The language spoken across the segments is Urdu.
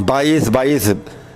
22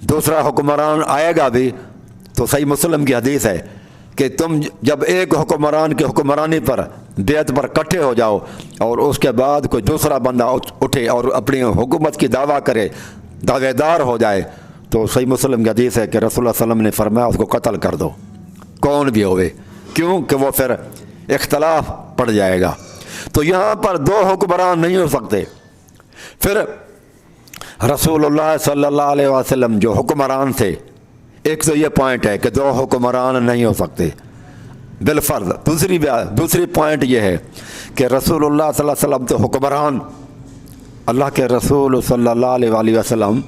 دوسرا حکمران آئے گا بھی تو صحیح مسلم کی حدیث ہے کہ تم جب ایک حکمران کی حکمرانی پر بیعت پر اکٹھے ہو جاؤ اور اس کے بعد کوئی دوسرا بندہ اٹھے اور اپنی حکومت کی دعویٰ کرے، دعوے دار ہو جائے، تو صحیح مسلم کی حدیث ہے کہ رسول اللہ صلی اللہ علیہ وسلم نے فرمایا اس کو قتل کر دو، کون بھی ہوئے، کیوں کہ وہ پھر اختلاف پڑ جائے گا۔ تو یہاں پر دو حکمران نہیں ہو سکتے۔ پھر رسول اللہ صلی اللہ علیہ وسلم جو حکمران تھے، ایک تو یہ پوائنٹ ہے کہ دو حکمران نہیں ہو سکتے بالفرض۔ دوسری پوائنٹ یہ ہے کہ رسول اللہ صلی اللہ علیہ وسلم تو حکمران، اللہ کے رسول صلی اللہ علیہ وآلہ وسلم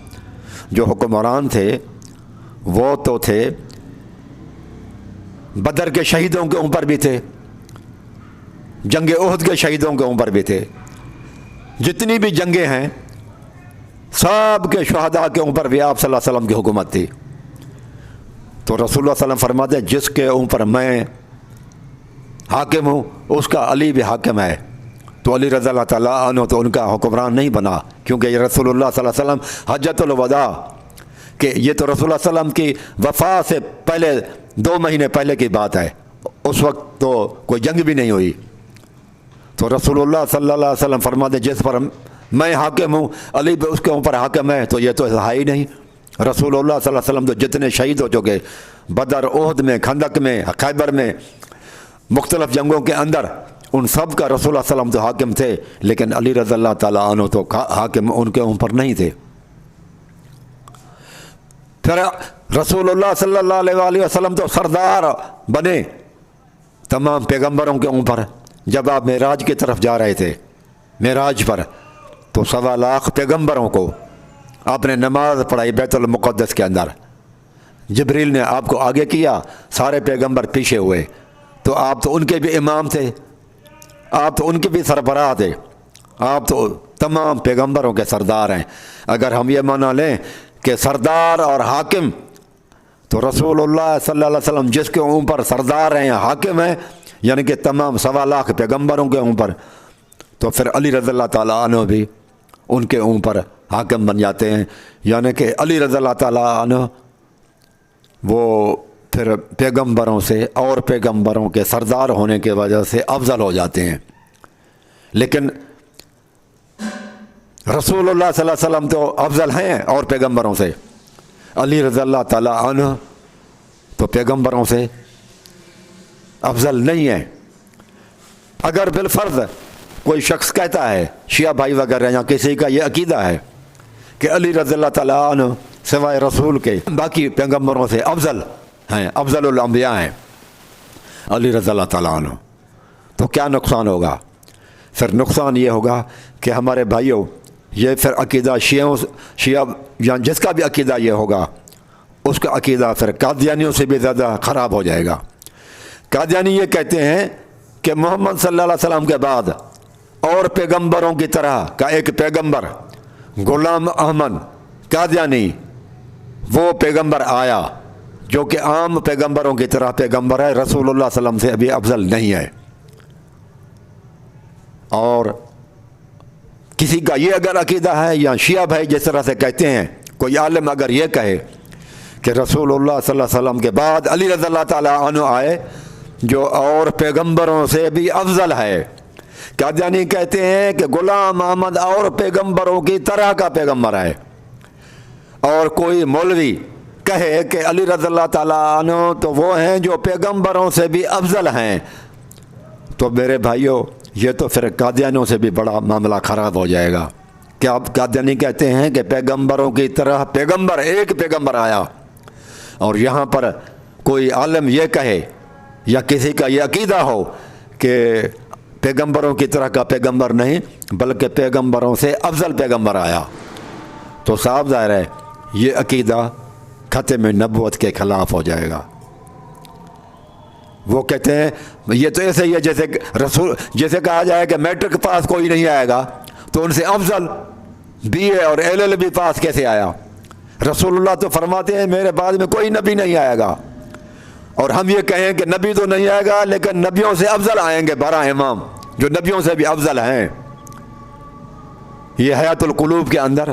جو حکمران تھے وہ تو تھے بدر کے شہیدوں کے اوپر بھی تھے، جنگ احد کے شہیدوں کے اوپر بھی تھے، جتنی بھی جنگیں ہیں سب کے شہداء کے اوپر بھی آپ صلی اللہ علیہ وسلم کی حکومت تھی۔ تو رسول اللہ صلی اللہ علیہ وسلم فرماتے ہیں جس کے اوپر میں حاکم ہوں اس کا علی بھی حاکم ہے۔ تو علی رضی اللہ تعالیٰ عنہ تو ان کا حکمران نہیں بنا، کیونکہ یہ رسول اللہ صلی اللہ علیہ وسلم حجۃ الوداع، کہ یہ تو رسول اللہ صلی اللہ علیہ وسلم کی وفات سے پہلے 2 مہینے پہلے کی بات ہے، اس وقت تو کوئی جنگ بھی نہیں ہوئی۔ تو رسول اللہ صلی اللہ علیہ وسلم فرماتے ہیں جس پر میں حاکم ہوں علی بھی اس کے اوپر حاکم ہے، تو یہ تو ہے ہی نہیں۔ رسول اللہ صلی اللہ علیہ وسلم تو جتنے شہید ہو چکے بدر، احد میں، خندق میں، خیبر میں، مختلف جنگوں کے اندر، ان سب کا رسول اللہ صلی اللہ علیہ وسلم تو حاکم تھے، لیکن علی رضی اللہ تعالیٰ عنہ تو حاکم ان کے اوپر نہیں تھے۔ پھر رسول اللہ صلی اللہ علیہ وآلہ وسلم تو سردار بنے تمام پیغمبروں کے اوپر۔ جب آپ معراج کی طرف جا رہے تھے، معراج پر، تو 1.25 لاکھ پیغمبروں کو آپ نے نماز پڑھائی بیت المقدس کے اندر، جبریل نے آپ کو آگے کیا، سارے پیغمبر پیچھے ہوئے، تو آپ تو ان کے بھی امام تھے، آپ تو ان کے بھی سربراہ تھے، آپ تو تمام پیغمبروں کے سردار ہیں۔ اگر ہم یہ مانا لیں کہ سردار اور حاکم، تو رسول اللہ صلی اللہ علیہ وسلم جس کے اوپر سردار ہیں، حاکم ہیں، یعنی کہ تمام 1.25 لاکھ پیغمبروں کے اوپر، تو پھر علی رضی اللہ تعالیٰ عنہ بھی ان کے اوپر حاکم بن جاتے ہیں، یعنی کہ علی رضی اللہ تعالیٰ عنہ وہ پھر پیغمبروں سے اور پیغمبروں کے سردار ہونے کی وجہ سے افضل ہو جاتے ہیں۔ لیکن رسول اللہ صلی اللہ علیہ وسلم تو افضل ہیں اور پیغمبروں سے، علی رضی اللہ تعالیٰ عنہ تو پیغمبروں سے افضل نہیں ہے۔ اگر بالفرض کوئی شخص کہتا ہے، شیعہ بھائی وغیرہ یا کسی کا یہ عقیدہ ہے کہ علی رضی اللہ تعالیٰ عنہ سوائے رسول کے باقی پیغمبروں سے افضل ہیں، افضل الانبیاء ہیں علی رضی اللہ تعالیٰ عنہ، تو کیا نقصان ہوگا؟ پھر نقصان یہ ہوگا کہ ہمارے بھائیوں، یہ پھر عقیدہ شیعہ یا جس کا بھی عقیدہ یہ ہوگا، اس کا عقیدہ پھر قادیانیوں سے بھی زیادہ خراب ہو جائے گا۔ قادیانی یہ کہتے ہیں کہ محمد صلی اللہ علیہ وسلم کے بعد اور پیغمبروں کی طرح کا ایک پیغمبر غلام احمد قادیانی، وہ پیغمبر آیا جو کہ عام پیغمبروں کی طرح پیغمبر ہے، رسول اللہ صلی اللہ علیہ وسلم سے ابھی افضل نہیں ہے۔ اور کسی کا یہ اگر عقیدہ ہے، یا شیعہ بھائی جس طرح سے کہتے ہیں، کوئی عالم اگر یہ کہے کہ رسول اللہ صلی اللہ علیہ وسلم کے بعد علی رضی اللہ تعالیٰ عنہ آئے جو اور پیغمبروں سے بھی افضل ہے، قادیانی کہتے ہیں کہ غلام احمد اور پیغمبروں کی طرح کا پیغمبر ہے، اور کوئی مولوی کہے کہ علی رضی اللہ تعالیٰ عنہ تو وہ ہیں جو پیغمبروں سے بھی افضل ہیں، تو میرے بھائیوں یہ تو پھر قادیانیوں سے بھی بڑا معاملہ خراب ہو جائے گا۔ کیا قادیانی کہتے ہیں کہ پیغمبروں کی طرح پیغمبر، ایک پیغمبر آیا، اور یہاں پر کوئی عالم یہ کہے یا کسی کا یہ عقیدہ ہو کہ پیغمبروں کی طرح کا پیغمبر نہیں بلکہ پیغمبروں سے افضل پیغمبر آیا، تو صاف ظاہر ہے یہ عقیدہ ختم نبوت کے خلاف ہو جائے گا۔ وہ کہتے ہیں یہ تو ایسے ہی ہے جیسے کہا جائے کہ میٹرک پاس کوئی نہیں آئے گا تو ان سے افضل بی اے اور LLB پاس کیسے آیا؟ رسول اللہ تو فرماتے ہیں میرے بعد میں کوئی نبی نہیں آئے گا، اور ہم یہ کہیں کہ نبی تو نہیں آئے گا لیکن نبیوں سے افضل آئیں گے 12 امام جو نبیوں سے بھی افضل ہیں۔ یہ حیات القلوب کے اندر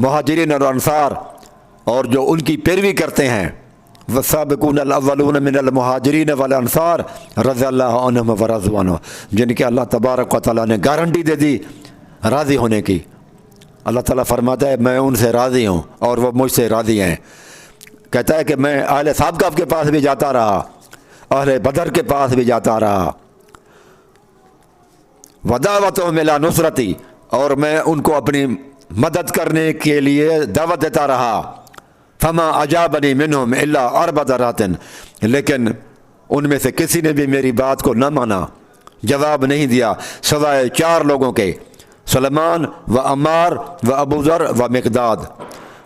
مہاجرین اور انصار اور جو ان کی پیروی کرتے ہیں، والسابقون الاولون من المہاجرین والانصار رضی اللہ عنہم ورضوا عنہ، جن کے اللہ تبارک و تعالیٰ نے گارنٹی دے دی راضی ہونے کی۔ اللہ تعالیٰ فرماتا ہے میں ان سے راضی ہوں اور وہ مجھ سے راضی ہیں۔ کہتا ہے کہ میں اہل سابقہ کے پاس بھی جاتا رہا، اہل بدر کے پاس بھی جاتا رہا، ودعوتہم الی نصرتی، اور میں ان کو اپنی مدد کرنے کے لیے دعوت دیتا رہا۔ فما اجابنی منہم الا اربع ذرات، لیکن ان میں سے کسی نے بھی میری بات کو نہ مانا، جواب نہیں دیا سوائے 4 لوگوں کے، سلمان و عمار و ابو ذر و مقداد۔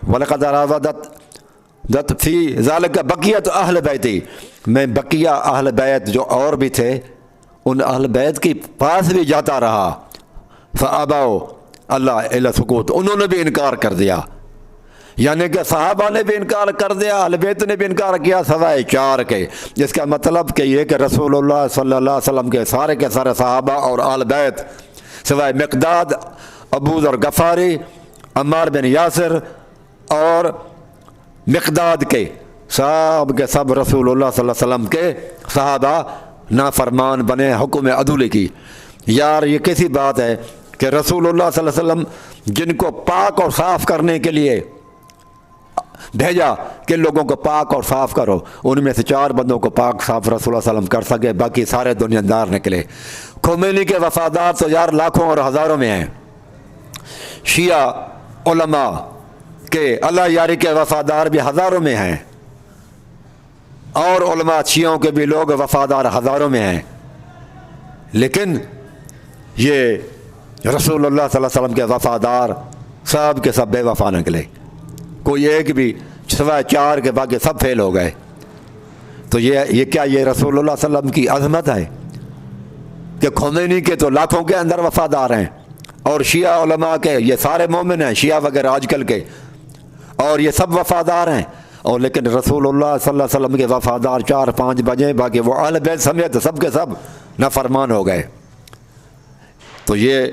وَلَقَدْ رَاوَدَتْ فِي ذَلِكَ بَقِيَّةُ أَهْلِ بَيْتِي، میں بقیہ اہل بیت جو اور بھی تھے ان اہل بیت کے پاس بھی جاتا رہا۔ فَأَبَوْا اللہ الا سکوت، انہوں نے بھی انکار کر دیا، یعنی کہ صحابہ نے بھی انکار کر دیا، اہل بیت نے بھی انکار کیا سوائے 4 کے۔ جس کا مطلب کہ یہ کہ رسول اللہ صلی اللہ علیہ وسلم کے سارے صحابہ اور اہل بیت سوائے مقداد، ابو ذر غفاری، عمار بن یاسر اور مقداد کے سب رسول اللہ صلی اللہ علیہ وسلم کے صحابہ نافرمان بنے حکم عدولی کی۔ یار یہ کیسی بات ہے کہ رسول اللہ صلی اللہ علیہ وسلم جن کو پاک اور صاف کرنے کے لیے بھیجا کہ لوگوں کو پاک اور صاف کرو، ان میں سے 4 بندوں کو پاک صاف رسول اللہ صلی اللہ علیہ وسلم کر سکے، باقی سارے دنیا دار نکلے۔ خمینی کے وفادار تو یار لاکھوں اور ہزاروں میں ہیں، شیعہ علماء کے اللہ یاری کے وفادار بھی ہزاروں میں ہیں، اور علماء شیعوں کے بھی لوگ وفادار ہزاروں میں ہیں، لیکن یہ رسول اللہ صلی اللہ علیہ وسلم کے وفادار سب کے سب بے وفا نکلے، کوئی ایک بھی سوائے 4 کے باقی سب فیل ہو گئے۔ تو یہ کیا یہ رسول اللہ صلی اللہ علیہ وسلم کی عظمت ہے کہ خمینی کے تو لاکھوں کے اندر وفادار ہیں، اور شیعہ علماء کے یہ سارے مومن ہیں، شیعہ وغیرہ آج کل کے، اور یہ سب وفادار ہیں، اور لیکن رسول اللہ صلی اللہ علیہ وسلم کے وفادار 4-5 بجے، باقی وہ اہل بیت سمیت سب کے سب نافرمان ہو گئے۔ تو یہ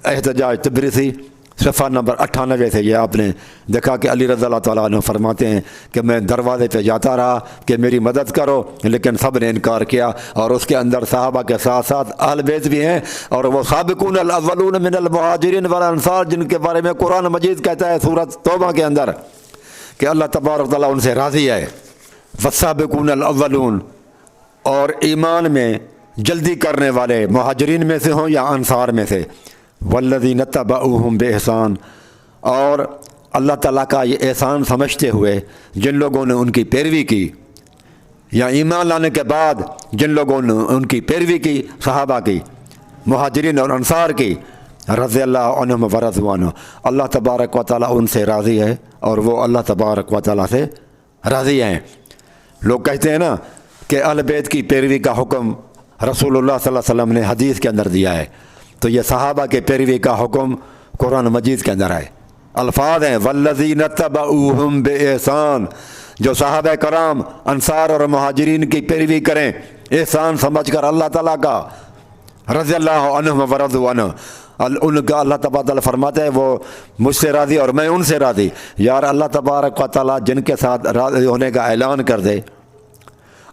احتجاج تبریسی صفحہ نمبر 98 سے یہ آپ نے دیکھا کہ علی رضی اللہ تعالیٰ عنہ فرماتے ہیں کہ میں دروازے پہ جاتا رہا کہ میری مدد کرو، لیکن سب نے انکار کیا، اور اس کے اندر صحابہ کے ساتھ ساتھ اہل بیت بھی ہیں، اور وہ سابقون الاولون من المہاجرین والانصار جن کے بارے میں قرآن مجید کہتا ہے سورۃ توبہ کے اندر کہ اللہ تبارک و تعالیٰ ان سے راضی ہے۔ والسابقون الاولون، اور ایمان میں جلدی کرنے والے مہاجرین میں سے ہوں یا انصار میں سے، والذین اتبعوہم بإحسان، اور اللہ تعالیٰ کا یہ احسان سمجھتے ہوئے جن لوگوں نے ان کی پیروی کی، یا ایمان لانے کے بعد جن لوگوں نے ان کی پیروی کی، صحابہ کی، مہاجرین اور انصار کی، رضی اللہ عنہم ورضوا عنہ، اللہ تبارک و تعالیٰ ان سے راضی ہے اور وہ اللہ تبارک و تعالیٰ سے راضی ہیں۔ لوگ کہتے ہیں نا کہ اہل بیت کی پیروی کا حکم رسول اللہ صلی اللہ علیہ وسلم نے حدیث کے اندر دیا ہے، تو یہ صحابہ کے پیروی کا حکم قرآن مجید کے اندر ہے۔ الفاظ ہیں والذین اتبعوہم بإحسان، جو صحابہ کرام انصار اور مہاجرین کی پیروی کریں احسان سمجھ کر اللہ تعالیٰ کا، رضی اللہ عنہم ورضوا عنہ، ان کا اللہ تبارک و تعالیٰ فرماتا ہے وہ مجھ سے راضی اور میں ان سے راضی۔ یار اللہ تبارک و تعالیٰ جن کے ساتھ راضی ہونے کا اعلان کر دے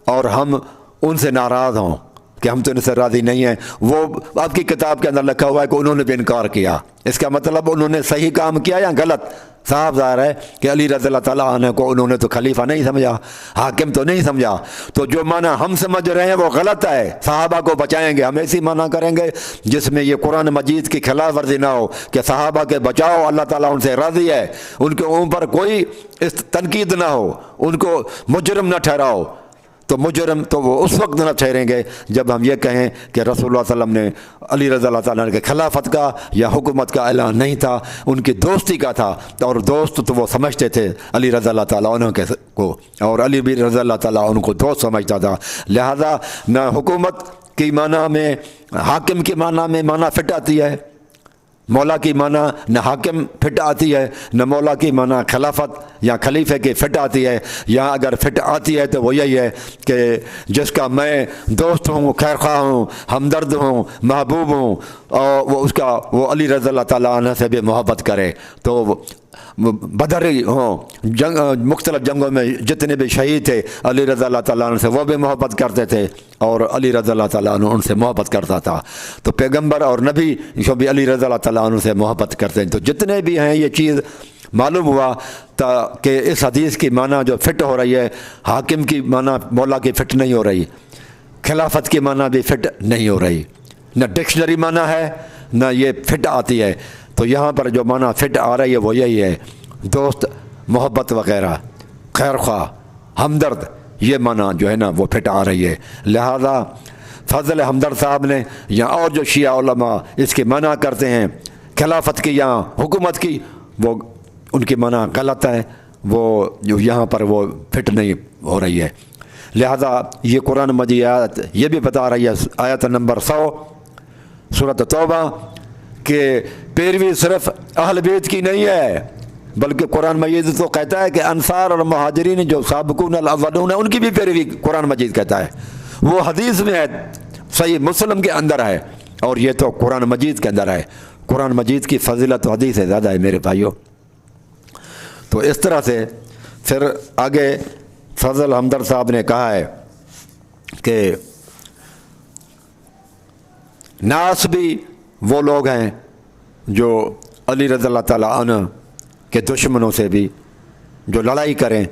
اور ہم ان سے ناراض ہوں کہ ہم تو ان سے راضی نہیں ہیں، وہ آپ کی کتاب کے اندر لکھا ہوا ہے کہ انہوں نے بھی انکار کیا، اس کا مطلب انہوں نے صحیح کام کیا یا غلط؟ صاف ظاہر ہے کہ علی رضی اللہ تعالیٰ عنہ کو انہوں نے تو خلیفہ نہیں سمجھا، حاکم تو نہیں سمجھا، تو جو معنی ہم سمجھ رہے ہیں وہ غلط ہے۔ صحابہ کو بچائیں گے، ہم ایسی معنی کریں گے جس میں یہ قرآن مجید کی خلاف ورزی نہ ہو کہ صحابہ کے بچاؤ، اللہ تعالیٰ ان سے راضی ہے، ان کے اوپر کوئی تنقید نہ ہو، ان کو مجرم نہ ٹھہراؤ۔ تو مجرم تو وہ اس وقت نہ ٹھہریں گے جب ہم یہ کہیں کہ رسول اللہ صلی اللہ علیہ وسلم نے علی رضی اللہ تعالیٰ کے خلافت کا یا حکومت کا اعلان نہیں تھا، ان کی دوستی کا تھا، اور دوست تو وہ سمجھتے تھے علی رضی اللہ تعالیٰ عنہ کو، اور علی بھی رضی اللہ تعالیٰ عنہ کو دوست سمجھتا تھا۔ لہذا نہ حکومت کی معنی میں، حاکم کی معنی میں معنی فٹ آتی ہے، مولا کی معنی نہ حاکم فٹ آتی ہے، نہ مولا کی معنی خلافت یا خلیفے کی فٹ آتی ہے۔ یہاں اگر فٹ آتی ہے تو وہ یہی ہے کہ جس کا میں دوست ہوں، خیر خواہ ہوں، ہمدرد ہوں، محبوب ہوں، اور وہ علی رضی اللہ تعالیٰ عنہ سے بھی محبت کرے۔ تو بدری ہوں، مختلف جنگوں میں جتنے بھی شہید تھے علی رضی اللہ تعالیٰ عنہ سے وہ بھی محبت کرتے تھے اور علی رضی اللہ تعالیٰ عنہ ان سے محبت کرتا تھا، تو پیغمبر اور نبی جو بھی علی رضی اللہ تعالیٰ عنہ سے محبت کرتے ہیں، تو جتنے بھی ہیں یہ چیز معلوم ہوا کہ اس حدیث کی معنی جو فٹ ہو رہی ہے، حاکم کی معنی مولا کی فٹ نہیں ہو رہی، خلافت کی معنی بھی فٹ نہیں ہو رہی، نہ ڈکشنری معنی ہے نہ یہ فٹ آتی ہے۔ تو یہاں پر جو معنی فٹ آ رہی ہے وہ یہی ہے، دوست، محبت وغیرہ، خیر خواہ، ہمدرد، یہ معنی جو ہے نا وہ فٹ آ رہی ہے۔ لہذا فضل ہمدرد صاحب نے یا اور جو شیعہ علماء اس کی منع کرتے ہیں خلافت کی یا حکومت کی، وہ ان کی منع غلط ہے، وہ جو یہاں پر وہ فٹ نہیں ہو رہی ہے۔ لہذا یہ قرآن مجید آیت یہ بھی بتا رہی ہے، آیت نمبر 100 سورۃ توبہ، کہ پیروی صرف اہل بیت کی نہیں ہے، بلکہ قرآن مجید تو کہتا ہے کہ انصار اور مہاجرین جو سابقون الاولون ہیں ان کی بھی پیروی قرآن مجید کہتا ہے، وہ حدیث میں ہے، صحیح مسلم کے اندر ہے، اور یہ تو قرآن مجید کے اندر ہے۔ قرآن مجید کی فضیلت و حدیث سے زیادہ ہے میرے بھائیوں۔ تو اس طرح سے پھر آگے فضل ہمدرد صاحب نے کہا ہے کہ ناس بھی وہ لوگ ہیں جو علی رضی اللہ تعالیٰ عنہ کے دشمنوں سے بھی جو لڑائی کریں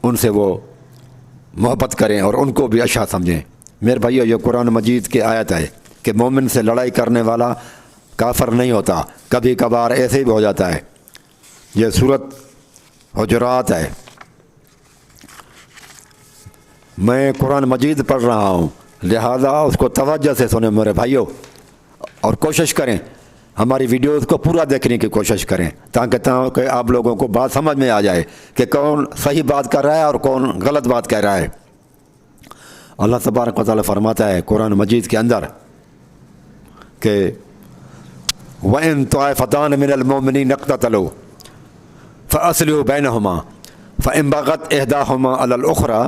ان سے وہ محبت کریں اور ان کو بھی اچھا سمجھیں۔ میرے بھائیو یہ قرآن مجید کی آیت ہے کہ مومن سے لڑائی کرنے والا کافر نہیں ہوتا، کبھی کبھار ایسے بھی ہو جاتا ہے۔ یہ سورۃ حجرات ہے، میں قرآن مجید پڑھ رہا ہوں، لہذا اس کو توجہ سے سنیں میرے بھائیو، اور کوشش کریں ہماری ویڈیوز کو پورا دیکھنے کی کوشش کریں تاکہ آپ لوگوں کو بات سمجھ میں آ جائے کہ کون صحیح بات کر رہا ہے اور کون غلط بات کہہ رہا ہے۔ اللہ تبارک و تعالیٰ فرماتا ہے قرآن مجید کے اندر کہ وَإِن طَائِفَتَانِ مِنَ الْمُؤْمِنِينَ اقْتَتَلُوا فَأَصْلِحُوا بَيْنَهُمَا فَإِن بَغَتْ إِحْدَاهُمَا عَلَى الْأُخْرَى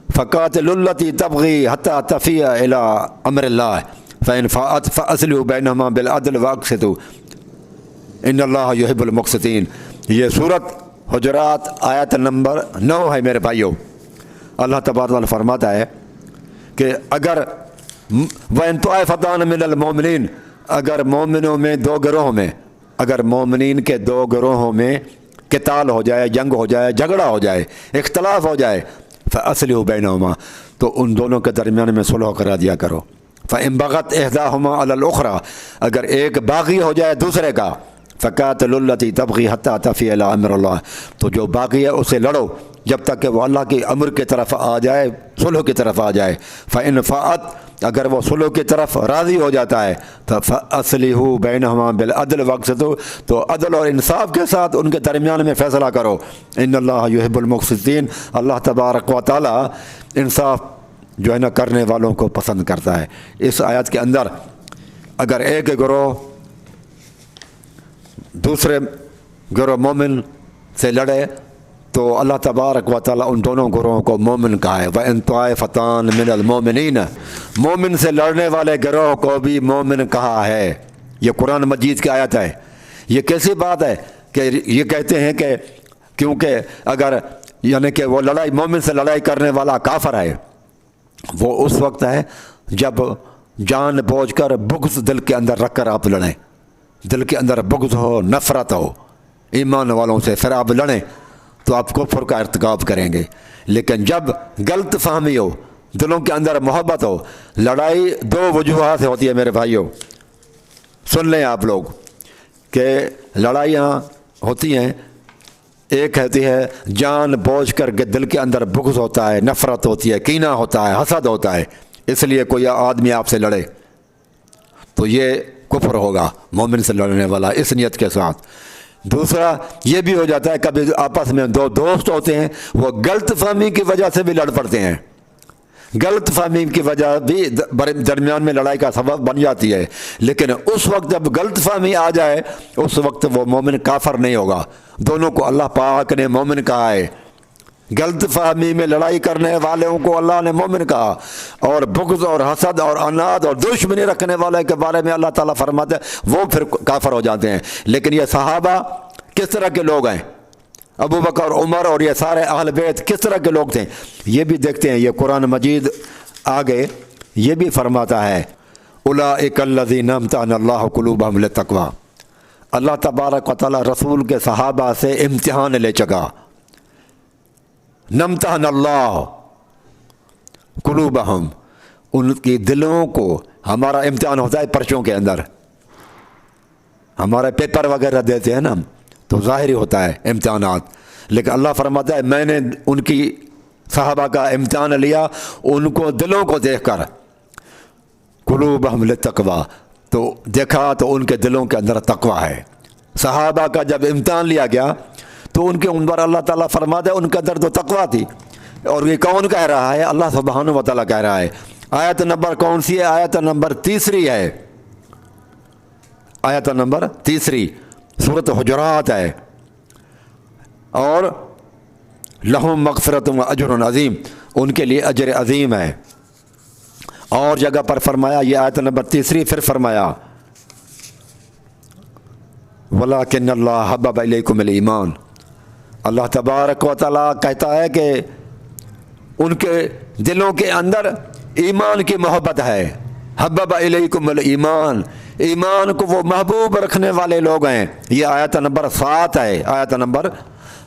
فَقَاتِلُوا الَّتِي تَبْغِي حَتَّى تَفِيَ إِلَى أَمْرِ اللَّهِ فَإِن فَاءَتْ فَأَصْلِحُوا بَيْنَهُمَا بِالْعَدْلِ وَأَقْسِطُوا إِنَّ اللَّهَ يُحِبُّ الْمُقْسِطِينَ۔ یہ سورۃ حجرات آیت نمبر 9 ہے میرے بھائیو۔ اللہ تبارک و تعالیٰ فرماتا ہے کہ اگر وَإِن طَائِفَتَانِ مِنَ الْمُؤْمِنِينَ، اگر مومنوں میں دو گروہوں میں، اگر مومنین کے دو گروہوں میں قتال ہو جائے، جنگ ہو جائے، جھگڑا ہو جائے، اختلاف ہو جائے، فَأَصْلِحُوا بَيْنَهُمَا، تو ان دونوں کے درمیان میں صلح کرا دیا کرو۔ فَإِن بَغَتْ إِحْدَاهُمَا عَلَى الْأُخْرَى، اگر ایک باغی ہو جائے دوسرے کا، فَقَاتِلُوا الَّتِي تَبْغِي حَتَّى تَفِيَ إِلَى أَمْرِ اللَّهِ، تو جو باغی ہے اسے لڑو جب تک کہ وہ اللہ کے امر کی طرف آ جائے، صلح کی طرف آ جائے۔ فَإِن فَاءَتْ، اگر وہ صلح کی طرف راضی ہو جاتا ہے تو فَأَصْلِحُوا بَيْنَهُمَا بِالْعَدْلِ وَأَقْسِطُوا، تو عدل اور انصاف کے ساتھ ان کے درمیان میں فیصلہ کرو۔ إِنَّ اللَّهَ يُحِبُّ الْمُقْسِطِينَ، اللہ تبارک و تعالیٰ انصاف جو ہے نا کرنے والوں کو پسند کرتا ہے۔ اس آیت کے اندر اگر ایک گروہ دوسرے گروہ مومن سے لڑے تو اللہ تبارک و تعالیٰ ان دونوں گروہوں کو مومن کہا ہے۔ وَإِن طَائِفَتَانِ مِنَ الْمُؤْمِنِينَ، مومن سے لڑنے والے گروہ کو بھی مومن کہا ہے۔ یہ قرآن مجید کی آیت ہے۔ یہ کیسی بات ہے کہ یہ کہتے ہیں کہ کیونکہ اگر یعنی کہ وہ لڑائی مومن سے لڑائی کرنے والا کافر ہے، وہ اس وقت ہے جب جان بوجھ کر بغض دل کے اندر رکھ کر آپ لڑیں، دل کے اندر بغض ہو، نفرت ہو ایمان والوں سے، پھر آپ لڑیں تو آپ کفر کا ارتکاب کریں گے۔ لیکن جب غلط فہمی ہو، دلوں کے اندر محبت ہو، لڑائی دو وجوہات سے ہوتی ہے میرے بھائیوں، سن لیں آپ لوگ کہ لڑائیاں ہوتی ہیں، ایک ہوتی ہے جان بوجھ کر کے دل کے اندر بغض ہوتا ہے، نفرت ہوتی ہے، کینہ ہوتا ہے، حسد ہوتا ہے، اس لیے کوئی آدمی آپ سے لڑے تو یہ کفر ہوگا مومن سے لڑنے والا اس نیت کے ساتھ۔ دوسرا یہ بھی ہو جاتا ہے کبھی آپس میں دو دوست ہوتے ہیں، وہ غلط فہمی کی وجہ سے بھی لڑ پڑتے ہیں، غلط فہمی کی وجہ بھی درمیان میں لڑائی کا سبب بن جاتی ہے، لیکن اس وقت جب غلط فہمی آ جائے اس وقت وہ مومن کافر نہیں ہوگا۔ دونوں کو اللہ پاک نے مومن کہا ہے، غلط فہمی میں لڑائی کرنے والوں کو اللہ نے مومن کہا، اور بغض اور حسد اور عناد اور دشمنی رکھنے والے کے بارے میں اللہ تعالیٰ فرماتے ہیں وہ پھر کافر ہو جاتے ہیں۔ لیکن یہ صحابہ کس طرح کے لوگ ہیں؟ ابو بکر اور عمر اور یہ سارے اہل بیت کس طرح کے لوگ تھے یہ بھی دیکھتے ہیں. یہ قرآن مجید آگے یہ بھی فرماتا ہے اولئک الذین امتحن اللہ قلوبہم للتقوی. اللہ تبارک و تعالیٰ رسول کے صحابہ سے امتحان لے چکا. نمتحن اللہ قلوبہم، ان کی دلوں کو. ہمارا امتحان ہوتا ہے پرچوں کے اندر، ہمارے پیپر وغیرہ دیتے ہیں نا تو ظاہری ہوتا ہے امتحانات، لیکن اللہ فرماتا ہے میں نے ان کی صحابہ کا امتحان لیا ان کو دلوں کو دیکھ کر. قلوبہم للتقوی، تو دیکھا تو ان کے دلوں کے اندر تقوی ہے. صحابہ کا جب امتحان لیا گیا تو ان کے اندر اللہ تعالیٰ فرماتا ہے ان کے اندر تو تقوی تھی. اور یہ کون کہہ رہا ہے؟ اللہ سبحانہ و تعالیٰ کہہ رہا ہے. آیت نمبر کون سی ہے؟ آیت نمبر 3 ہے. آیت نمبر 3 سورۃ حجرات ہے. اور لہم مغفرۃ و اجر عظیم، ان کے لیے اجر عظیم ہے. اور جگہ پر فرمایا، یہ آیت نمبر 3 پھر فرمایا وَلَٰكِنَّ اللَّهَ حَبَّبَ إِلَيْكُمُ الْإِيمَانَ. اللہ تبارک و تعالیٰ کہتا ہے کہ ان کے دلوں کے اندر ایمان کی محبت ہے. حبب الیکم الایمان، ایمان کو وہ محبوب رکھنے والے لوگ ہیں. یہ آیت نمبر 7 ہے، آیت نمبر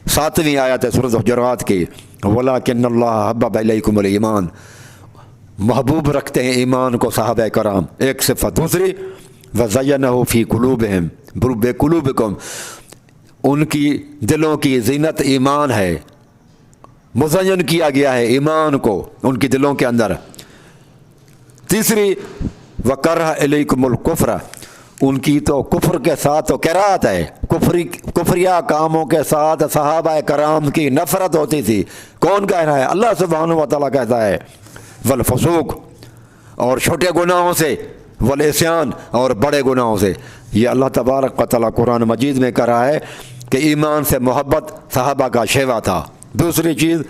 7ویں آیت ہے سورۃ حجرات کی. وَلَٰكِنَّ اللَّهَ حَبَّبَ إِلَيْكُمُ الْإِيمَانَ، محبوب رکھتے ہیں ایمان کو صحابہ کرام. ایک صفت. دوسری وَزَيَّنَهُ فِي قُلُوبِهِمْ بِقُلُوبِكُمْ، ان کی دلوں کی زینت ایمان ہے، مزین کیا گیا ہے ایمان کو ان کی دلوں کے اندر. تیسری وَكَرَّهَ إِلَيْكُمُ الْكُفْرَ، ان کی تو کفر کے ساتھ تو کراہت ہے، کفریہ کاموں کے ساتھ صحابہ کرام کی نفرت ہوتی تھی. کون کہہ رہا ہے؟ اللہ سبحانہ و تعالیٰ کہتا ہے والفسوق، اور چھوٹے گناہوں سے، والعصیان، اور بڑے گناہوں سے. یہ اللہ تبارک و تعالیٰ قرآن مجید میں کہہ رہا ہے کہ ایمان سے محبت صحابہ کا شیوا تھا. دوسری چیز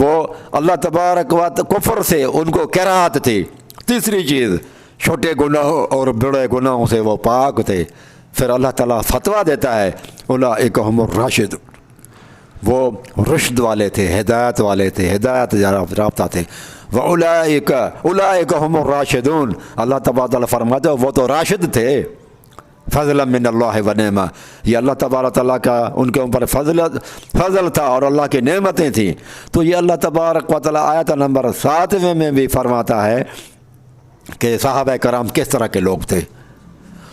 وہ اللہ تبارک و تعالیٰ کفر سے ان کو کراہت تھی. تیسری چیز چھوٹے گناہوں اور بڑے گناہوں سے وہ پاک تھے. پھر اللہ تعالیٰ فتویٰ دیتا ہے اولئک هم الراشد، وہ رشد والے تھے، ہدایت والے تھے، ہدایت یافتہ تھے. اولئک هم الراشدون، اللہ تبارک تعالیٰ فرماتے ہیں وہ تو راشد تھے. فضلا من اللہ و نعمہ، یہ اللہ تبارک تعالیٰ کا ان کے اوپر فضل تھا اور اللہ کی نعمتیں تھیں. تو یہ اللہ تبارک و تعالیٰ آیت نمبر 7 میں بھی فرماتا ہے کہ صحابہ کرام کس طرح کے لوگ تھے.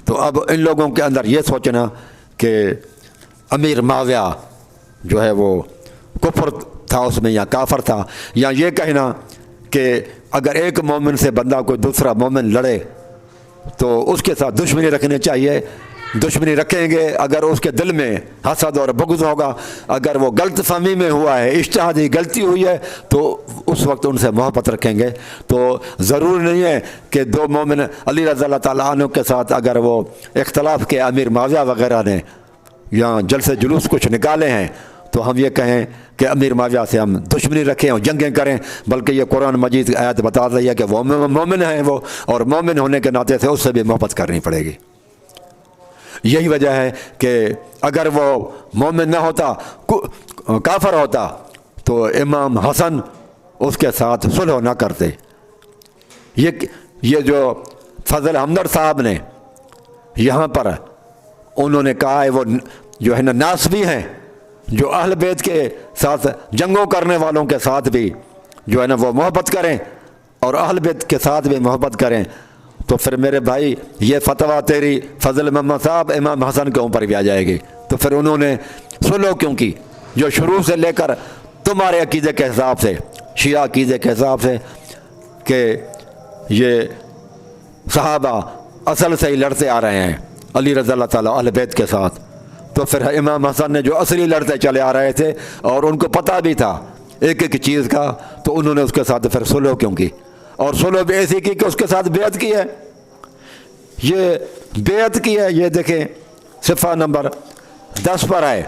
تو اب ان لوگوں کے اندر یہ سوچنا کہ امیر معاویہ جو ہے وہ کفر تھا اس میں یا کافر تھا، یا یہ کہنا کہ اگر ایک مومن سے بندہ کوئی دوسرا مومن لڑے تو اس کے ساتھ دشمنی رکھنی چاہیے. دشمنی رکھیں گے اگر اس کے دل میں حسد اور بغض ہوگا، اگر وہ غلط فہمی میں ہوا ہے، اجتہادی غلطی ہوئی ہے، تو اس وقت ان سے محبت رکھیں گے. تو ضروری نہیں ہے کہ دو مومن علی رضی اللہ تعالیٰ عنہ کے ساتھ اگر وہ اختلاف کے امیر معاویہ وغیرہ نے یا جلسے جلوس کچھ نکالے ہیں تو ہم یہ کہیں کہ امیر معاویہ سے ہم دشمنی رکھیں اور جنگیں کریں، بلکہ یہ قرآن مجید کی آیت بتا رہی ہے کہ وہ مومن ہیں وہ، اور مومن ہونے کے ناطے سے اس سے بھی محبت کرنی پڑے گی. یہی وجہ ہے کہ اگر وہ مومن نہ ہوتا، کافر ہوتا، تو امام حسن اس کے ساتھ صلح نہ کرتے. یہ جو فضل ہمدرد صاحب نے یہاں پر انہوں نے کہا ہے وہ جو ہے نا ناسبی ہیں، جو اہل بیت کے ساتھ جنگوں کرنے والوں کے ساتھ بھی جو ہے نا وہ محبت کریں اور اہل بیت کے ساتھ بھی محبت کریں. تو پھر میرے بھائی یہ فتویٰ تیری فضل محمد صاحب امام حسن کے اوپر بھی آ جائے گی. تو پھر انہوں نے صلح کیوں کی؟ جو شروع سے لے کر تمہارے عقیدے کے حساب سے، شیعہ عقیدے کے حساب سے کہ یہ صحابہ اصل سے ہی لڑتے آ رہے ہیں علی رضی اللہ تعالیٰ اہل بیت کے ساتھ، تو پھر امام حسن نے جو اصلی لڑتے چلے آ رہے تھے اور ان کو پتہ بھی تھا ایک ایک چیز کا، تو انہوں نے اس کے ساتھ پھر صلح کیوں کی؟ اور صلح بھی ایسی کی کہ اس کے ساتھ بیعت کی ہے. یہ بیعت کی ہے، یہ دیکھیں صفحہ نمبر 10 پر ہے،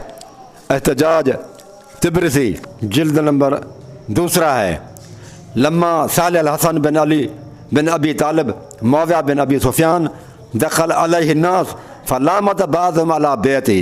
احتجاج تبرسی جلد نمبر 2 ہے. لما سال الحسن بن علی بن ابی طالب معاویہ بن ابی سفیان دخل علیہ الناس فلامت بعضهم علی بیعتی.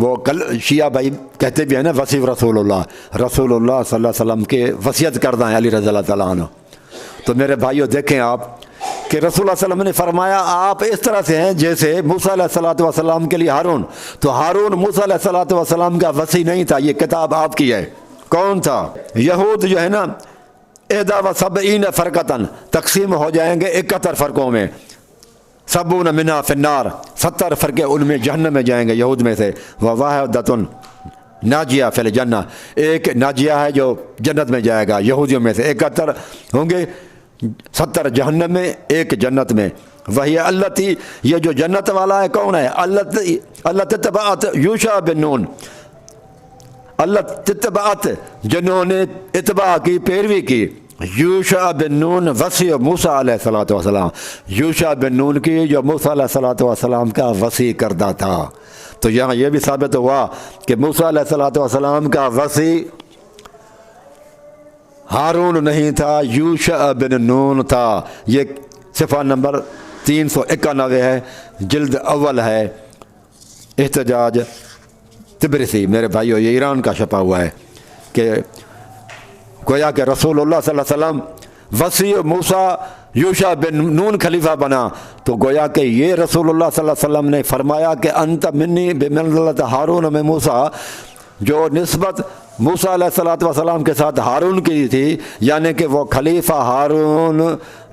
وہ شیعہ بھائی کہتے بھی ہیں نا وصی رسول اللہ صلی اللہ علیہ وسلم کے وصیت کردہ ہیں علی رضی اللہ تعالیٰ عنہ. تو میرے بھائیوں دیکھیں آپ کہ رسول اللہ صلی اللہ علیہ وسلم نے فرمایا آپ اس طرح سے ہیں جیسے موسیٰ علیہ الصلوۃ والسلام کے لیے ہارون. تو ہارون موسیٰ علیہ الصلوۃ والسلام کا وصی نہیں تھا, یہ کتاب آپ کی ہے. کون تھا؟ یہود جو ہے نا 71 فرقتاً تقسیم ہو جائیں گے 71 فرقوں میں. 70 منہا فی النار 70 فرقے ان میں جہنم میں جائیں گے یہود میں سے. وواحدۃ ناجیہ فی الجنہ, ایک ناجیہ ہے جو جنت میں جائے گا یہودیوں میں سے. 71 ہوں گے, 70 جہنم میں, ایک جنت میں. وہی التی, یہ جو جنت والا ہے کون ہے؟ اللہ تتبعت یوشع بن نون, اللہ تتبعت جنہوں نے اتباع کی, پیروی کی, یوشع بن نون وصی موسیٰ علیہ الصلوۃ والسلام, یوشع بن نون کی جو موسیٰ علیہ الصلوۃ والسلام کا وصی کردہ تھا. تو یہاں یہ بھی ثابت ہوا کہ موسیٰ علیہ الصلوۃ والسلام کا وصی ہارون نہیں تھا, یوشع بن نون تھا. یہ صفحہ نمبر 391 ہے, جلد اول ہے, احتجاج تبرسی. میرے بھائیو یہ ایران کا چھپا ہوا ہے کہ گویا کہ رسول اللہ صلی اللہ علیہ وسلم وصی موسیٰ یوشع بن نون خلیفہ بنا, تو گویا کہ یہ رسول اللہ صلی اللہ علیہ وسلم نے فرمایا کہ انت منی بمنزلۃ ہارون میں موسیٰ, جو نسبت موسیٰ علیہ الصلوۃ والسلام کے ساتھ ہارون کی تھی, یعنی کہ وہ خلیفہ ہارون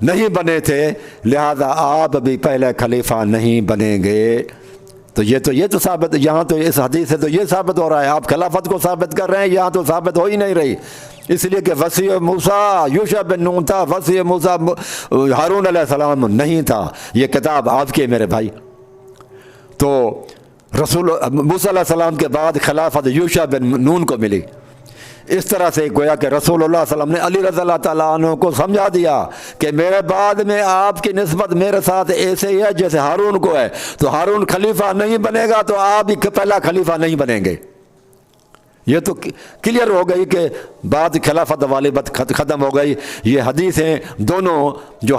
نہیں بنے تھے, لہذا آپ بھی پہلے خلیفہ نہیں بنیں گے. تو یہ تو ثابت, یہاں تو اس حدیث سے تو یہ ثابت ہو رہا ہے, آپ خلافت کو ثابت کر رہے ہیں, یہاں تو ثابت ہو ہی نہیں رہی. اس لیے کہ وصی موسیٰ یوشع بن نون تھا, وصی موسیٰ ہارون علیہ السلام نہیں تھا. یہ کتاب آپ کی ہے میرے بھائی. تو رسول موسیٰ علیہ السلام کے بعد خلافت یوشع بن نون کو ملی. اس طرح سے گویا کہ رسول اللہ صلی اللہ علیہ وسلم نے علی رضی اللہ تعالیٰ عنہ کو سمجھا دیا کہ میرے بعد میں آپ کی نسبت میرے ساتھ ایسے ہی ہے جیسے ہارون کو ہے. تو ہارون خلیفہ نہیں بنے گا تو آپ بھی پہلا خلیفہ نہیں بنیں گے. یہ تو کلیئر ہو گئی کہ بعد خلافت والی بات ختم ہو گئی. یہ حدیثیں دونوں جو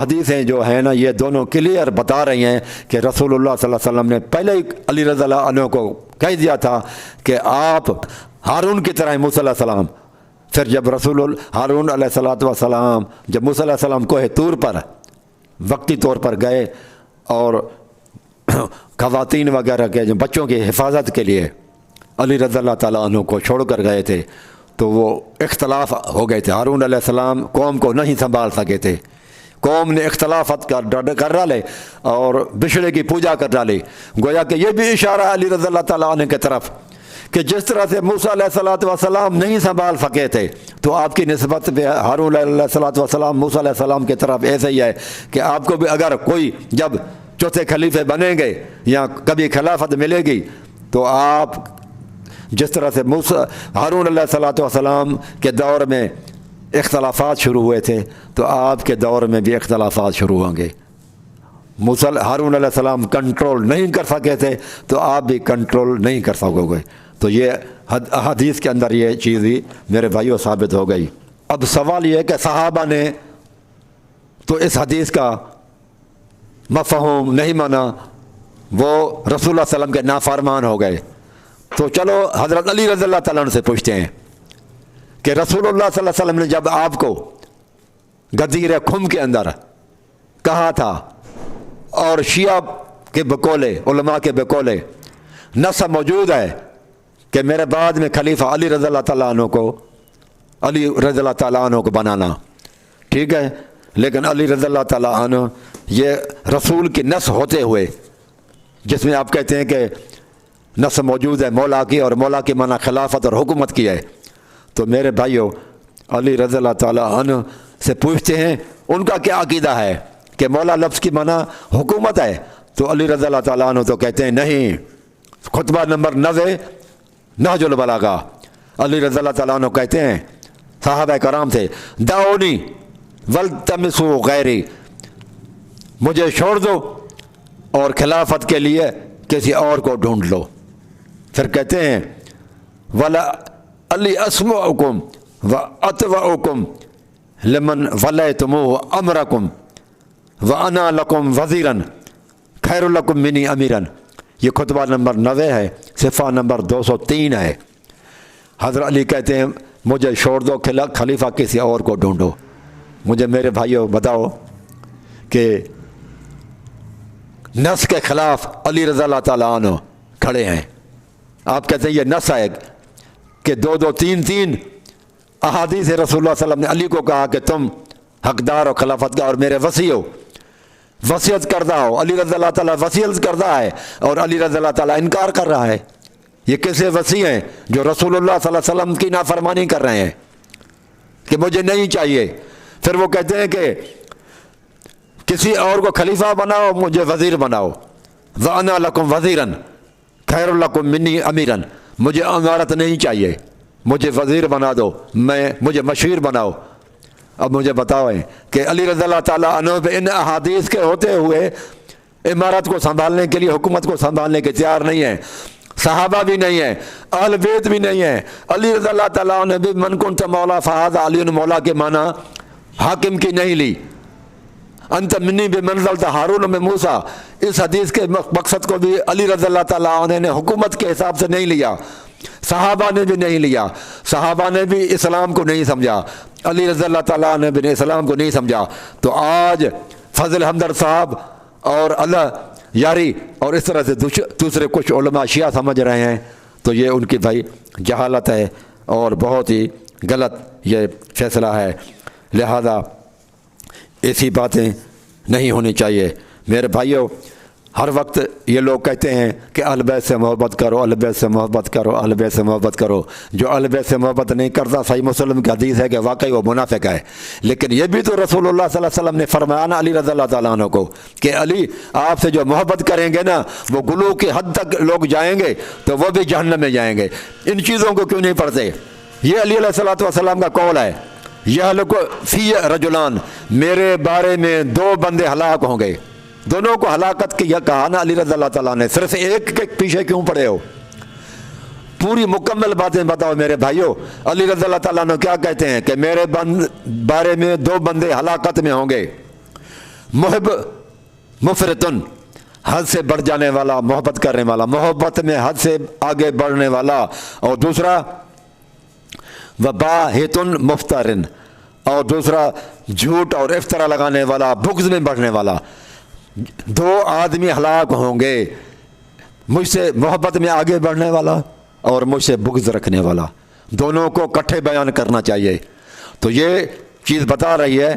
ہیں نا, یہ دونوں کلیئر بتا رہی ہیں کہ رسول اللہ صلی اللہ علیہ وسلم نے پہلے ہی علی رضی اللہ عنہ کو کہہ دیا تھا کہ آپ ہارون کی طرح ہیں موسیٰ علیہ السلام. پھر جب ہارون علیہ الصلوۃ والسلام جب موسیٰ علیہ السلام کوہ طور پر وقتی طور پر گئے اور خواتین وغیرہ کے جو بچوں کی حفاظت کے لیے علی رضی اللہ تعالیٰ عنہ کو چھوڑ کر گئے تھے, تو وہ اختلاف ہو گئے تھے. ہارون علیہ السلام قوم کو نہیں سنبھال سکے تھے, قوم نے اختلافات کر ڈالے اور بچڑے کی پوجا کر ڈالی. گویا کہ یہ بھی اشارہ ہے علی رضی اللہ تعالیٰ عنہ کی طرف کہ جس طرح سے موسیٰ علیہ الصلوۃ والسلام نہیں سنبھال سکے تھے, تو آپ کی نسبت پہ ہارون علیہ الصلوۃ والسلام موسیٰ علیہ السلام کی طرف ایسے ہی ہے کہ آپ کو بھی اگر کوئی جب چوتھے خلیفے بنیں گے یا کبھی خلافت ملے گی, تو آپ جس طرح سے ہارون علیہ الصلوۃ والسلام کے دور میں اختلافات شروع ہوئے تھے, تو آپ کے دور میں بھی اختلافات شروع ہوں گے. ہارون علیہ السلام کنٹرول نہیں کر سکے تھے, تو آپ بھی کنٹرول نہیں کر سکو گے. تو یہ حدیث کے اندر یہ چیز ہی میرے بھائیوں ثابت ہو گئی. اب سوال یہ ہے کہ صحابہ نے تو اس حدیث کا مفہوم نہیں مانا, وہ رسول اللہ صلی اللہ علیہ وسلم کے نافرمان ہو گئے. تو چلو حضرت علی رضی اللہ تعالیٰ عنہ سے پوچھتے ہیں کہ رسول اللہ صلی اللہ علیہ وسلم نے جب آپ کو غدیر خم کے اندر کہا تھا, اور شیعہ کے بقولے, علماء کے بقولے نص موجود ہے کہ میرے بعد میں خلیفہ علی رضی اللہ تعالیٰ عنہ کو بنانا, ٹھیک ہے, لیکن علی رضی اللہ تعالیٰ عنہ یہ رسول کی نص ہوتے ہوئے, جس میں آپ کہتے ہیں کہ نص موجود ہے مولا کی, اور مولا کی معنی خلافت اور حکومت کی ہے, تو میرے بھائیوں علی رضی اللہ تعالیٰ عنہ سے پوچھتے ہیں ان کا کیا عقیدہ ہے کہ مولا لفظ کی معنی حکومت ہے. تو علی رضی اللہ تعالیٰ عنہ تو کہتے ہیں نہیں. خطبہ نمبر 90 نہج البلاغہ, علی رضی اللہ تعالیٰ عنہ کہتے ہیں صحابہ کرام سے, دعونی ولتمسوا غیری, مجھے چھوڑ دو اور خلافت کے لیے کسی اور کو ڈھونڈ لو. پھر کہتے ہیں ولا علی اسمعکم واتبعکم لمن ولیتموہ امرکم وانا لکم وزیرا خیر لکم منی امیرا. یہ خطبہ نمبر 90 ہے صفحہ نمبر 203 ہے۔ حضرت علی کہتے ہیں مجھے چھوڑ دو، خلیفہ کسی اور کو ڈھونڈو۔ مجھے میرے بھائیوں بتاؤ کہ نص کے خلاف علی رضی اللہ تعالیٰ عنہ کھڑے ہیں۔ آپ کہتے ہیں یہ نص ہے کہ 2-2-3 احادیث رسول اللہ صلی اللہ علیہ وسلم نے علی کو کہا کہ تم حقدار و خلافت کا اور میرے وصی ہو، وصیت کردہ ہو۔ علی رضی اللہ تعالیٰ وصیت کردہ ہے اور علی رضی اللہ تعالیٰ انکار کر رہا ہے۔ یہ کیسے وصی ہیں جو رسول اللہ صلی اللہ علیہ وسلم کی نافرمانی کر رہے ہیں کہ مجھے نہیں چاہیے؟ پھر وہ کہتے ہیں کہ کسی اور کو خلیفہ بناؤ، مجھے وزیر بناؤ۔ وَأَنَا لَكُمْ وَزِيرًا خَيْرٌ لَكُمْ مِنِّي أَمِيرًا، مجھے امارت نہیں چاہیے، مجھے وزیر بنا دو، مجھے مشیر بناؤ۔ اب مجھے بتاؤ کہ علی رضی اللہ تعالیٰ عنہ پہ ان احادیث کے ہوتے ہوئے امارت کو سنبھالنے کے لیے، حکومت کو سنبھالنے کے تیار نہیں ہیں، صحابہ بھی نہیں ہیں، اہل بیت بھی نہیں ہیں۔ علی رضی اللہ تعالیٰ عنہ بھی من کنت مولا فہذا علی مولا کے معنی حاکم کی نہیں لی۔ انت منی بمنزلۃ ہارون میں موسیٰ، اس حدیث کے مقصد کو بھی علی رضی اللہ تعالیٰ عنہ نے حکومت کے حساب سے نہیں لیا، صحابہ نے بھی نہیں لیا، صحابہ نے بھی اسلام کو نہیں سمجھا، علی رضی اللہ تعالیٰ عنہ بھی نے اسلام کو نہیں سمجھا۔ تو آج فضل ہمدرد صاحب اور اللہ یاری اور اس طرح سے دوسرے کچھ علماء شیعہ سمجھ رہے ہیں، تو یہ ان کی بھائی جہالت ہے اور بہت ہی غلط یہ فیصلہ ہے۔ لہذا ایسی باتیں نہیں ہونی چاہیے۔ میرے بھائیوں، ہر وقت یہ لوگ کہتے ہیں کہ اہل بیت سے محبت کرو، اہل بیت سے محبت کرو، اہل بیت سے محبت کرو۔ جو اہل بیت سے محبت نہیں کرتا، صحیح مسلم کی حدیث ہے کہ واقعی وہ منافق ہے۔ لیکن یہ بھی تو رسول اللہ صلی اللہ علیہ وسلم نے فرمایا نا علی رضی اللہ تعالیٰ عنہ کو کہ علی آپ سے جو محبت کریں گے نا، وہ گلو کی حد تک لوگ جائیں گے تو وہ بھی جہنم میں جائیں گے۔ ان چیزوں کو کیوں نہیں پڑھتے؟ یہ علی علیہ السلام کا قول ہے، یہلک فی رجلان، میرے بارے میں 2 بندے ہلاک ہوں گے۔ دونوں کو ہلاکت کی یہ کہا نا علی رضی اللہ تعالیٰ نے، صرف ایک کے پیچھے کیوں پڑے ہو؟ پوری مکمل باتیں بتاؤ میرے بھائیوں۔ علی رضی اللہ تعالیٰ نے کیا کہتے ہیں کہ میرے بارے میں 2 بندے ہلاکت میں ہوں گے، محب مفرطن، حد سے بڑھ جانے والا، محبت کرنے والا، محبت میں حد سے آگے بڑھنے والا، اور دوسرا وباہتن مفترن، اور دوسرا جھوٹ اور افترا لگانے والا، بغض میں بڑھنے والا۔ 2 آدمی ہلاک ہوں گے، مجھ سے محبت میں آگے بڑھنے والا اور مجھ سے بغض رکھنے والا، دونوں کو اکٹھے بیان کرنا چاہیے۔ تو یہ چیز بتا رہی ہے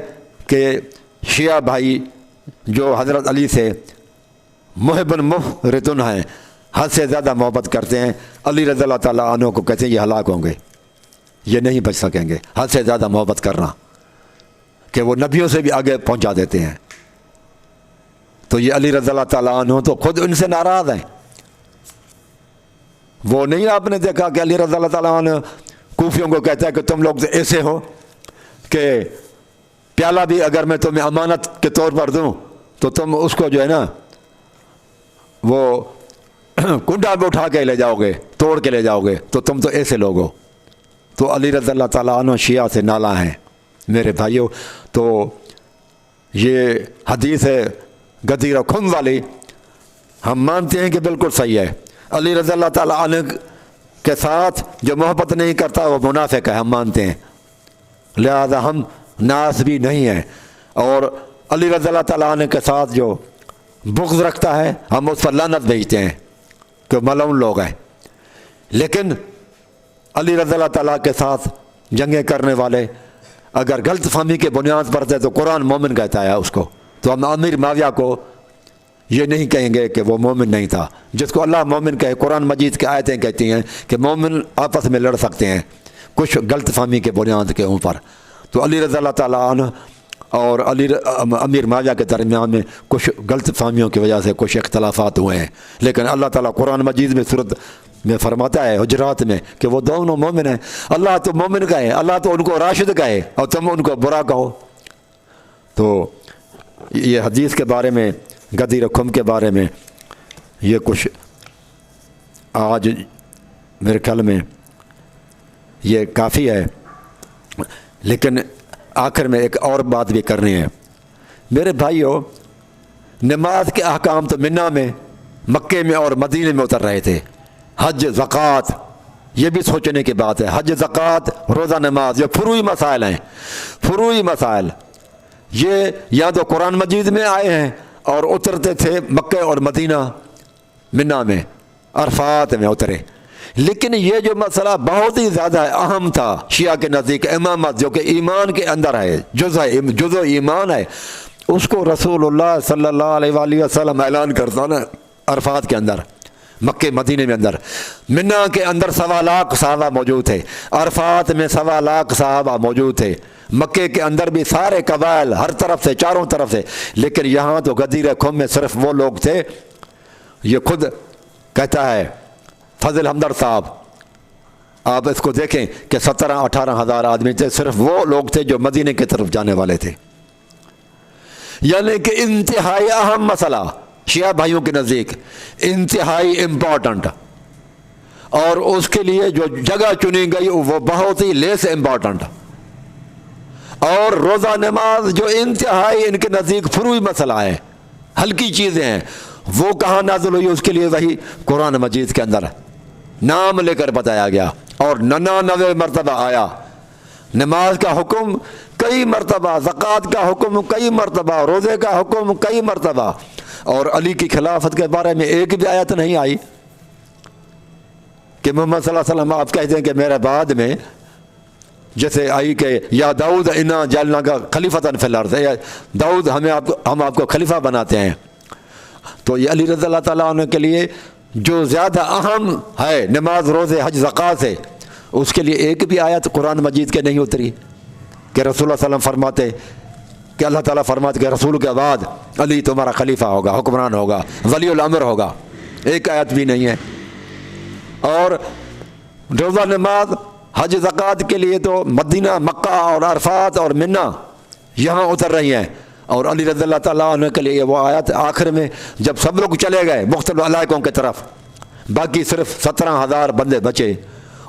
کہ شیعہ بھائی جو حضرت علی سے محب مفرطن ہیں، حد سے زیادہ محبت کرتے ہیں، علی رضی اللہ تعالیٰ عنہ کو کہتے ہیں یہ ہلاک ہوں گے، یہ نہیں بچ سکیں گے۔ حد سے زیادہ محبت کرنا کہ وہ نبیوں سے بھی آگے پہنچا دیتے ہیں۔ تو یہ علی رضی اللہ تعالیٰ عنہ تو خود ان سے ناراض ہیں۔ وہ نہیں آپ نے دیکھا کہ علی رضی اللہ تعالیٰ عنہ کوفیوں کو کہتا ہے کہ تم لوگ ایسے ہو کہ پیالہ بھی اگر میں تمہیں امانت کے طور پر دوں تو تم اس کو جو ہے نا وہ کنڈا میں اٹھا کے لے جاؤ گے، توڑ کے لے جاؤ گے، تو تم تو ایسے لوگ ہو۔ تو علی رضی اللہ تعالیٰ عنہ شیعہ سے نالا ہیں میرے بھائیوں۔ تو یہ حدیث ہے غدیر و خم والی، ہم مانتے ہیں کہ بالکل صحیح ہے۔ علی رضی اللہ تعالیٰ عنہ کے ساتھ جو محبت نہیں کرتا وہ منافق ہے، ہم مانتے ہیں، لہذا ہم ناس بھی نہیں ہیں۔ اور علی رضی اللہ تعالیٰ عنہ کے ساتھ جو بغض رکھتا ہے ہم اس پر لعنت بھیجتے ہیں کہ ملعون لوگ ہیں۔ لیکن علی رضی اللہ تعالیٰ کے ساتھ جنگیں کرنے والے اگر غلط فہمی کے بنیاد پر تھے تو قرآن مومن کہتا ہے اس کو، تو ہم امیر معاویہ کو یہ نہیں کہیں گے کہ وہ مومن نہیں تھا۔ جس کو اللہ مومن کہے، قرآن مجید کی آیتیں کہتی ہیں کہ مومن آپس میں لڑ سکتے ہیں کچھ غلط فہمی کے بنیاد کے اوپر۔ تو علی رضی اللہ تعالیٰ عنہ اور امیر معاویہ کے درمیان میں کچھ غلط فہمیوں کی وجہ سے کچھ اختلافات ہوئے ہیں، لیکن اللہ تعالیٰ قرآن مجید میں صورت میں فرماتا ہے حجرات میں کہ وہ دونوں مومن ہیں۔ اللہ تو مومن کہے، اللہ تو ان کو راشد کہے اور تم ان کو برا کہو۔ تو یہ حدیث کے بارے میں، غدیر خم کے بارے میں یہ کچھ آج میرے خیال میں یہ کافی ہے، لیکن آخر میں ایک اور بات بھی کرنی ہے میرے بھائیوں۔ نماز کے احکام تو منا میں، مکے میں اور مدینے میں اتر رہے تھے، حج زکوٰۃ یہ بھی سوچنے کی بات ہے. حج زکوٰۃ روزہ نماز یہ فروعی مسائل ہیں. فروعی مسائل یہ یا تو قرآن مجید میں آئے ہیں اور اترتے تھے مکہ اور مدینہ منا میں عرفات میں اترے. لیکن یہ جو مسئلہ بہت ہی زیادہ اہم تھا شیعہ کے نزدیک امامت جو کہ ایمان کے اندر ہے جزء ایمان ہے, اس کو رسول اللہ صلی اللہ علیہ وآلہ وسلم اعلان کرتا نا عرفات کے اندر مکہ مدینے میں اندر. منا کے اندر 1.25 لاکھ صحابہ موجود تھے, عرفات میں 1.25 لاکھ صحابہ موجود تھے, مکے کے اندر بھی سارے قبائل ہر طرف سے چاروں طرف سے. لیکن یہاں تو غدیر خم میں صرف وہ لوگ تھے. یہ خود کہتا ہے فضل ہمدرد صاحب, آپ اس کو دیکھیں کہ 17-18 ہزار آدمی تھے, صرف وہ لوگ تھے جو مدینے کی طرف جانے والے تھے. یعنی کہ انتہائی اہم مسئلہ شیعہ بھائیوں کے نزدیک, انتہائی امپورٹنٹ, اور اس کے لیے جو جگہ چنی گئی وہ بہت ہی لیس امپورٹنٹ. اور روزہ نماز جو انتہائی ان کے نزدیک فروعی مسئلہ ہے, ہلکی چیزیں ہیں, وہ کہاں نازل ہوئی؟ اس کے لیے وہی قرآن مجید کے اندر نام لے کر بتایا گیا اور 99 مرتبہ آیا. نماز کا حکم کئی مرتبہ, زکوٰۃ کا حکم کئی مرتبہ, روزے کا حکم کئی مرتبہ, اور علی کی خلافت کے بارے میں ایک بھی آیت نہیں آئی کہ محمد صلی اللہ علیہ وسلم آپ کہتے ہیں کہ میرے بعد میں جیسے آئی کہ یا داؤد انا جعلنا کا خلیفتاً فی الارض, داؤد ہم آپ کو خلیفہ بناتے ہیں. تو یہ علی رضی اللہ تعالیٰ عنہ کے لیے جو زیادہ اہم ہے نماز روزے حج زکوٰۃ سے, اس کے لیے ایک بھی آیت قرآن مجید کے نہیں اتری کہ رسول اللہ صلی اللہ علیہ وسلم فرماتے کہ اللہ تعالیٰ فرماتے کہ رسول کے بعد علی تمہارا خلیفہ ہوگا, حکمران ہوگا, ولی الامر ہوگا. ایک آیت بھی نہیں ہے. اور روزہ نماز حج زکوٰۃ کے لیے تو مدینہ, مکہ اور عرفات اور منا یہاں اتر رہی ہیں, اور علی رضی اللہ تعالیٰ عنہ کے لیے وہ آیت آخر میں جب سب لوگ چلے گئے مختلف علاقوں کی طرف, باقی صرف 17,000 بندے بچے,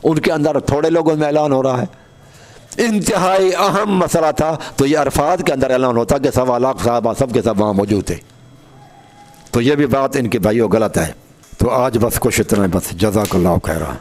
ان کے اندر تھوڑے لوگوں میں اعلان ہو رہا ہے. انتہائی اہم مسئلہ تھا تو یہ عرفات کے اندر اعلان ہوتا کہ 1.25 لاکھ صحابہ سب کے سب وہاں موجود تھے. تو یہ بھی بات ان کے بھائیوں غلط ہے. تو آج بس کچھ اتنا, بس جزاک اللہ خیرہ.